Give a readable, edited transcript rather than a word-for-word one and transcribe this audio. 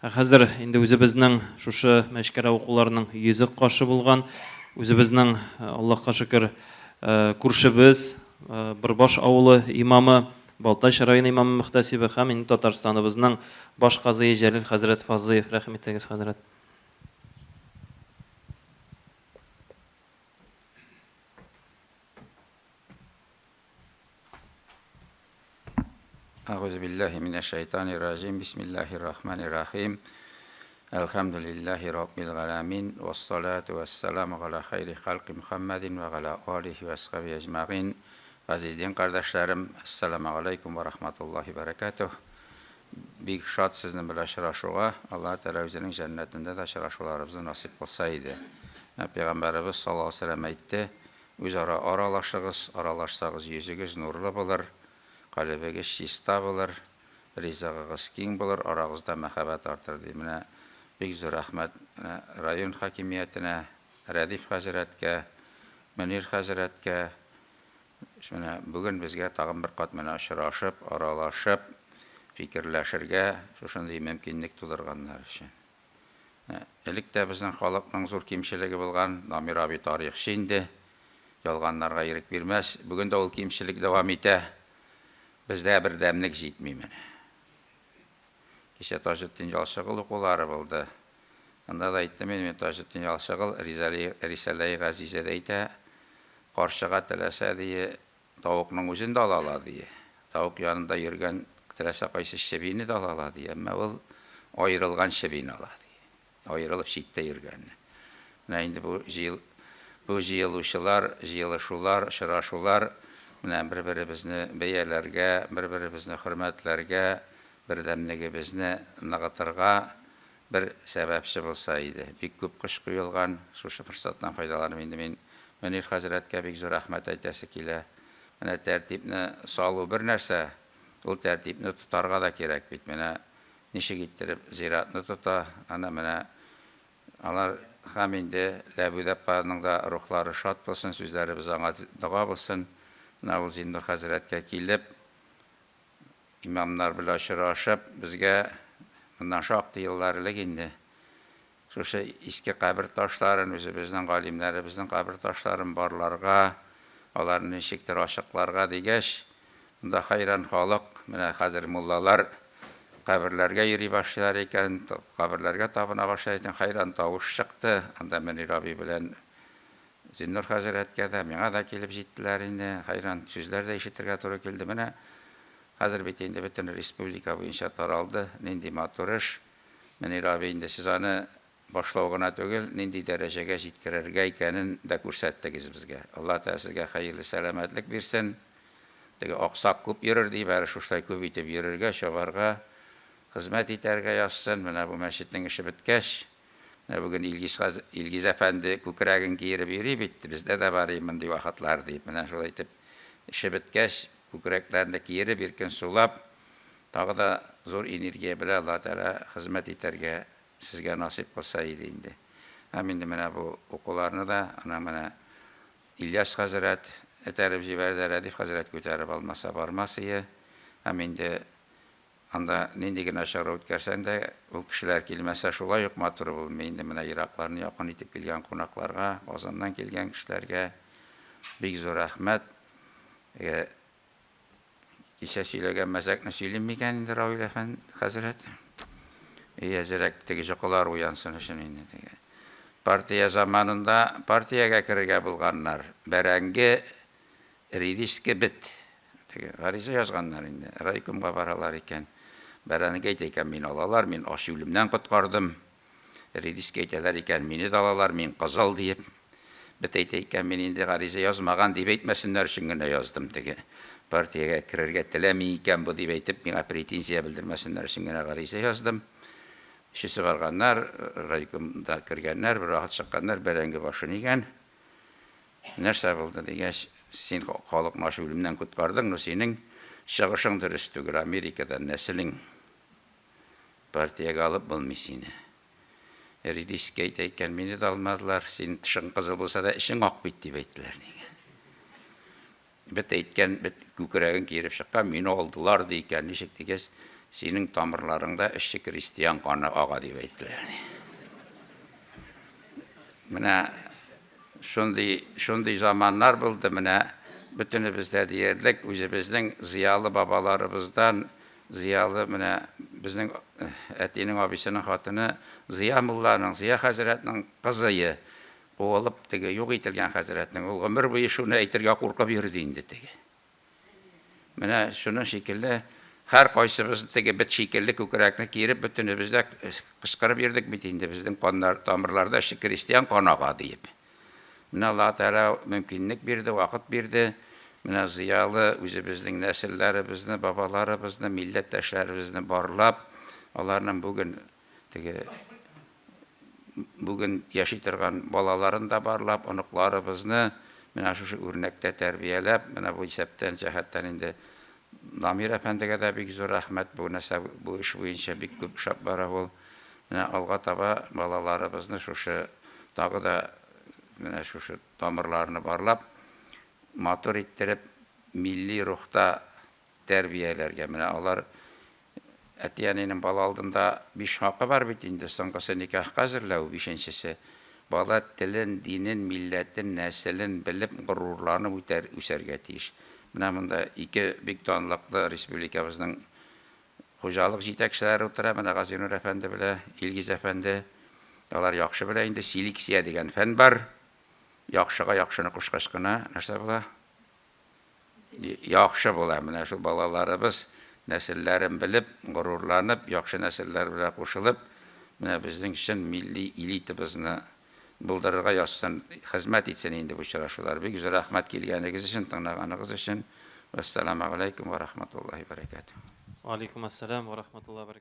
Хәзер инде үзебезнең шушы мәчкәрә укуларының йөзе каршы булган, үзебезнең Аллаһка шөкер күршебез, Бырбаш авылы имамы, Балтач районы имамы мөхтәсибе һәм инде Татарстаныбызның баш казые Җәлил хәзрәт Фазыев, рәхмәт итегез хәзрәт. أعوذ بالله من الشيطان الرجيم بسم الله الرحمن الرحيم الحمد لله رب العالمين والصلاة والسلام على خير خلق محمد وعلى آله وصحبه أجمعين. Aziz din kardeşlerim, Esselamu Aleyküm ve Rahmetullahi ve Berekatuh. Büyük şad sizinle birleşiraşuğa, Allah Teala özünün cennetinde de şiraşularımızı nasip olsaydı. Peygamberimiz sallallahu aleyhi ve sellem aytdı, özara aralaşsağız yüzügüz nurlu bulur, kalbiniz şista bulur, rizqınız keng bulur, aranızda mehabet artır diye. Mine büyük zor rahmet rayon hakimiyetine, Radif Hazretke, Münir Hazretke, bugün bizge tağın bir kat mene aşıraşıp, aralaşıp, fikirləşirge, şuşunday mümkünlük tudurğanlar için. Elikdə bizden xalqның zor kimçiligi bulgan Namirabi tarixçiydi, yalğanlarga yirik bilmez. Bugün de ol kimçilik devam ete, bizde bir demlik jitmeymen. Kişe Taceddin Yalçıgıl okuları buldu. Onda da aytdım, men Taceddin Yalçıgıl Risale-i Gazize deyte, qarşıga tilese diye, tavuqның özünü de alala diye. Tavuk yanında yürgen tilese qaysı şebini de alala diye. Ama ol ayrılgan şebini ala diye. Ayrılıp şitte yürgen. İndi bu jıyılışular, şıraşular, bir-birimizni beyelerge, bir-birimizni hürmetlerge, birdemligimizni nağıtırga bir sebepçi bulsaydı. Büyük köp kış kuyulgan, şuşu fırsatdan faydalanım. İndi men Münir Hazretke büyük zor rahmet aytası kile. Mene tertipni salu bir нәрсе, ol tertipni tutarga da kerek bit. Mene nişi gittirip ziratni tuta, ana mene alar hem indi Lәбүдәппаның da ruhları şad bulsun, sözleri bize dua bulsun. Mene ol Zindur Hazretke kilip, imamlar bile aşıraşıp, bizge bundan şaktı yıllar ile indi. Şuşu iski kabir taşların, özümüzün galimlerimizin kabir taşların barlarga, onların nişiktir aşıklarga degeç, bunda hayran halıq, hazır mullalar kabirlerge yürü başlar iken, kabirlerge tabına başlar iken hayran tavuş çıktı. Anda Münir abi bilen Zinnur Hazretke de, mena da kelip jittiler indi, hayran sözler de işitirge turu keldi. Mene hazır bitinde bütün Respublika bu inşaat taraldı, nindi maturış. Münir abi indi siz anı başlauğuna tөгül, nindi derecege jitkirerge ikenin de көрсәттігіз bizge. Allah Teala sizge hayırlı selametlik versin. Aksak köp yürür deyip, her şuştay köp itip yürürge, şobarga, hizmet iterge yazsın. Mene bu meşitnin işi bitkeş. Bugün İlgiz Efendi kükregin giyirip yürü bitti. Bizde de var iman vakitlar deyip. Mene şöyle itip işi bitkeş, kükreklerinde giyirip birkin sulap, tağı da zor energiye bile Allah Teala hizmet iterge sizge nasip olsaydı indi. Hem indi mene bu okularını da mene İlyas Hazret eterip jiberdi, Radif Hazret götürüp almasa barmasıyı. Hem indi anda nindigin aşağı ötkersen de bu kişiler kelmese şolay yok maturu bulmuyor. Indi mene Iraklarını yakın itip gelgen konaklarga, Ozan'dan gelgen kişilerge büyük zor rahmet. Kişe söylegen mezekini söylenmeyken indi Raül Efendi Hazret. Yazerek tegicokular uyansın için indi. Partiya zamanında partiyaga kirge bulganlar, berengi ridiski bit. Garize yazganlar indi. Raykumga baralar iken, berengi eyteyken min alalar, min aşülümden kutkardım. Ridiski eyteler iken mini dalalar, min kızıl deyip. Bit eyteyken min indi garize yazmagan deyip eytmesinler için güne yazdım. Partiyaga kirge tilemiyken bu deyip eytip, min pretensiya bildirmesinler için güne garize yazdım. İşisi varganlar, raykumda kirgenler, bir rahat çıkanlar, berengi başını iken, nerse buldu degeç, sen kalık naşı ölümden kutkardın, senin şağışın dürüstügür Amerika'dan nesilin partiye alıp bulmuşsini. Ridiski eyteyken beni de almadılar, senin tışın kızıl olsa da işin ak bitti beyttiler. Bit eytken, bit kükeregin girip şakka, meni oldular deyken, nişik degeç, Синең тамырларыңда эшче крестьян каны ага дип әйттеләр. Менә шундый заманнар булды, менә бөтенебездә диярлек үзебезнең зыялы бабаларыбыздан, зыялы менә безнең әтинең абысының хатыны Зыя мулланың, Зыя хәзрәтнең кызые куылып теге юк ителгән хәзрәтнең, ул гомер буе шуны әйтергә куркып йөрде инде теге. Менә шуның шикелле һәр кайсыбыз теге бит шикелле күкрәкне киереп бөтенебездә кычкырып йөрдек бит инде безнең тамырларда эшче крестьян канага диеп. Менә Алла Тәала мөмкинлек бирде, вакыт бирде. Менә зыялы үзебезнең нәселләребезне, бабаларыбызны, милләттәшләребезне барлап, аларның бүген яши торган балаларын да барлап, оныкларыбызны менә шушы үрнәктә тәрбияләп, менә бу исәптән җәһәттән инде Намир әфәндегә дә бик зур рәхмәт, бу эш буенча бик күп шап бара ул. Менә алга таба балаларыбызны шушы тагы да менә шушы тамырларны барлап, матур иттереп, милли рухта тәрбияләргә. Менә алар әти-әнинең бала алдында 5 хакы бар бит инде, соңгысы никахка әзерләү, 5-нчесе. Бала телен, динен, милләтен, нәселен белеп, горурланып үсәргә тиеш. Менә монда 2 бик данлыклы республикабызның хуҗалык җитәкчеләре утыра, менә Газинур әфәнде белән Илгиз әфәнде. Алар яхшы белә инде, селекция дигән фән бар. Яхшыга яхшыны кушкач кына нәрсә була? Яхшы була. Менә шул балаларыбыз нәселләрен белеп, горурланып, яхшы нәселләр белән кушылып, менә безнең өчен милли элитабызны булдырырга язсын, хезмәт итсен инде бу очрашулар. Бик зур рәхмәт килгәнегез өчен, тыңлаганыгыз өчен. Вассаламу алейкум ва рахматуллахи ва баракатух. Ва алейкум ассалам ва рахматуллаһи ва баракатух.